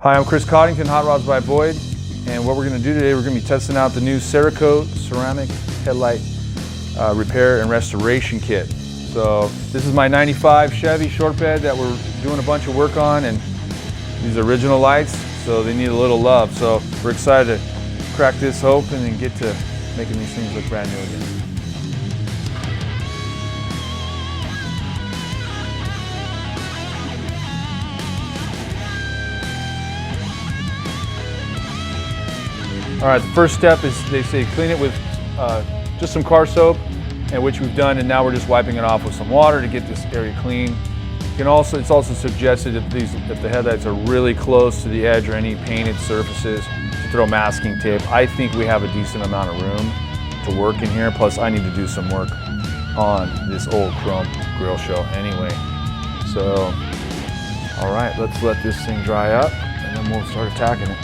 Hi, I'm Chris Coddington, Hot Rods by Boyd, and what we're going to do today, we're going to be testing out the new Cerakote ceramic headlight repair and restoration kit. So this is my 95 Chevy short bed that we're doing a bunch of work on, and these are original lights, so they need a little love. So we're excited to crack this open and get to making these things look brand new again. All right, the first step is they say clean it with just some car soap, and which we've done, and now we're just wiping it off with some water to get this area clean. You can also, it's also suggested if the headlights are really close to the edge or any painted surfaces to throw masking tape. I think we have a decent amount of room to work in here. Plus, I need to do some work on this old chrome grill shell anyway. So, all right, let's let this thing dry up, and then we'll start attacking it.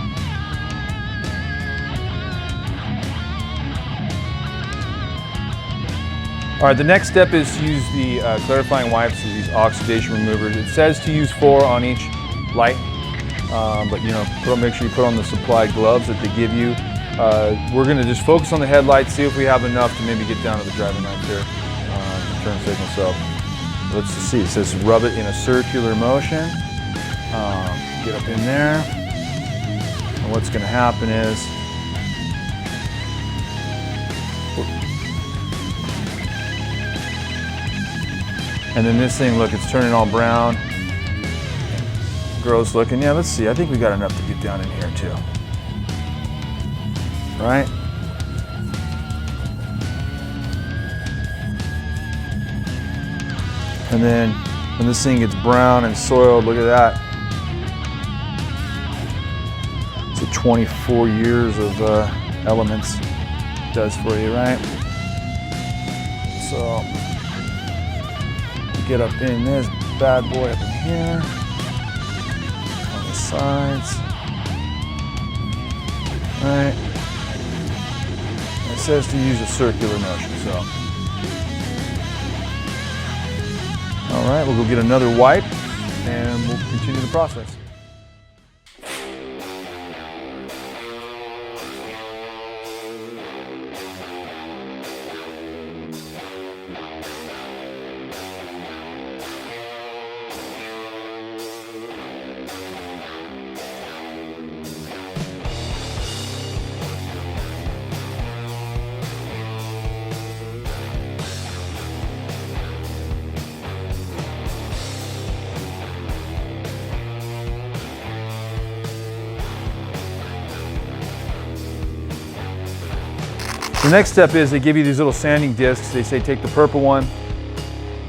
All right, the next step is to use the clarifying wipes, these oxidation removers. It says to use 4 on each light, but you know, make sure you put on the supplied gloves that they give you. We're gonna just focus on the headlights, see if we have enough to maybe get down to the driving lights here, turn signal. So let's just see, it says rub it in a circular motion. Get up in there, and what's gonna happen is, and then this thing, look, it's turning all brown. Gross looking. Yeah, let's see. I think we got enough to get down in here too. Right? And then when this thing gets brown and soiled, look at that. It's a 24 years of elements it does for you, right? So get up in this bad boy up in here, on the sides, right? It says to use a circular motion, so. All right, we'll go get another wipe and we'll continue the process. The next step is they give you these little sanding discs. They say take the purple one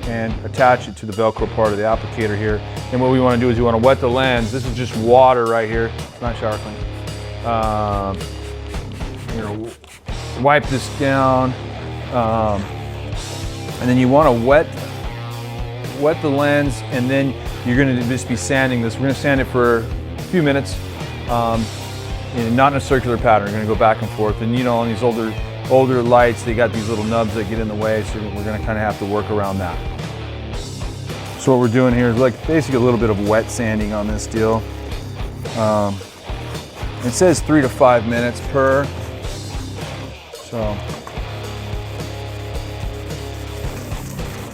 and attach it to the Velcro part of the applicator here. And what we want to do is we want to wet the lens. This is just water right here. It's not shower clean. You know, wipe this down, and then you want to wet the lens, and then you're going to just be sanding this. We're going to sand it for a few minutes, and not in a circular pattern. We're going to go back and forth. And you know, on these older lights, they got these little nubs that get in the way, so we're going to kind of have to work around that. So what we're doing here is like basically a little bit of wet sanding on this deal. It says 3 to 5 minutes per. So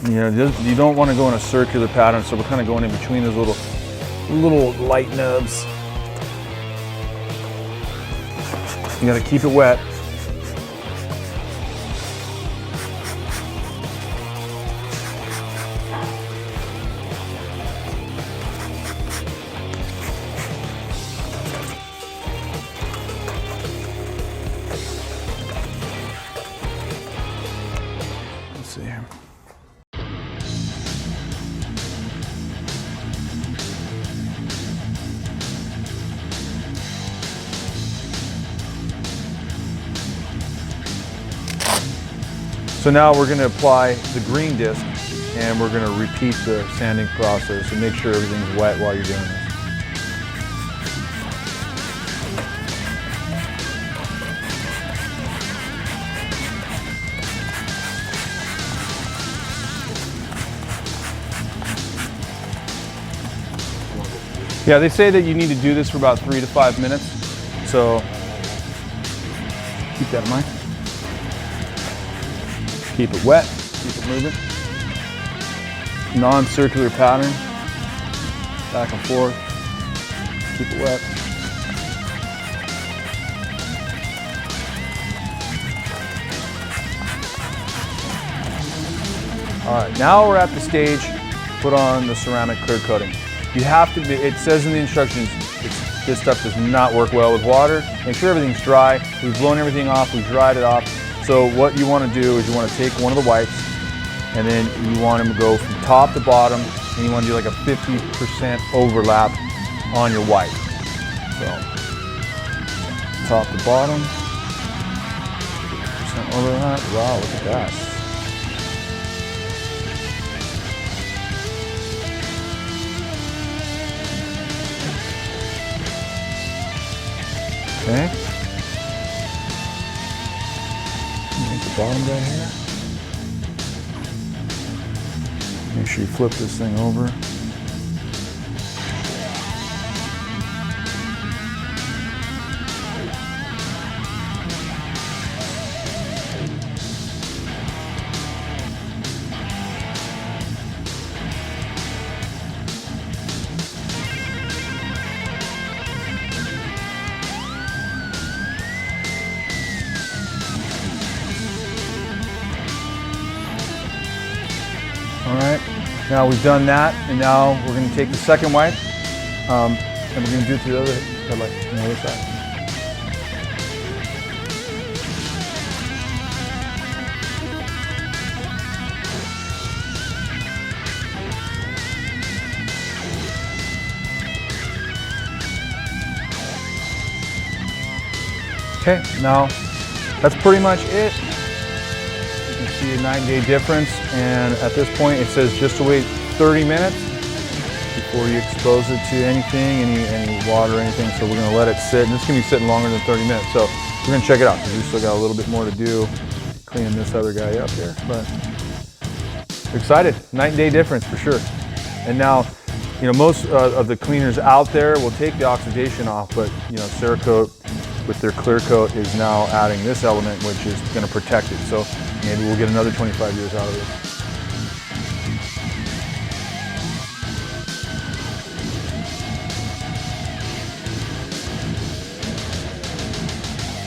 you know, you don't want to go in a circular pattern, so we're kind of going in between those little light nubs. You got to keep it wet. Let's see here. So now we're going to apply the green disc, and we're going to repeat the sanding process and make sure everything's wet while you're doing this. Yeah, they say that you need to do this for about 3 to 5 minutes. So keep that in mind. Keep it wet, keep it moving. Non-circular pattern, back and forth, keep it wet. All right, now we're at the stage, put on the ceramic clear coating. You have to be, it says in the instructions, this stuff does not work well with water. Make sure everything's dry. We've blown everything off, we've dried it off. So what you want to do is you want to take one of the wipes and then you want them to go from top to bottom and you want to do like a 50% overlap on your wipe. So top to bottom, 50% overlap. Wow, look at that. Okay. Make the bottom down here. Make sure you flip this thing over. All right, now we've done that, and now we're going to take the second wipe, and we're going to do it to the other headlight on the other side. Okay, now that's pretty much it. See a 9-day difference, and at this point it says just to wait 30 minutes before you expose it to anything, any water or anything. So we're going to let it sit, and it's going to be sitting longer than 30 minutes. So we're going to check it out because we still got a little bit more to do cleaning this other guy up here. But excited, 9-day difference for sure. And now, you know, most of the cleaners out there will take the oxidation off, but you know, Cerakote with their clear coat is now adding this element, which is going to protect it. So maybe we'll get another 25 years out of this.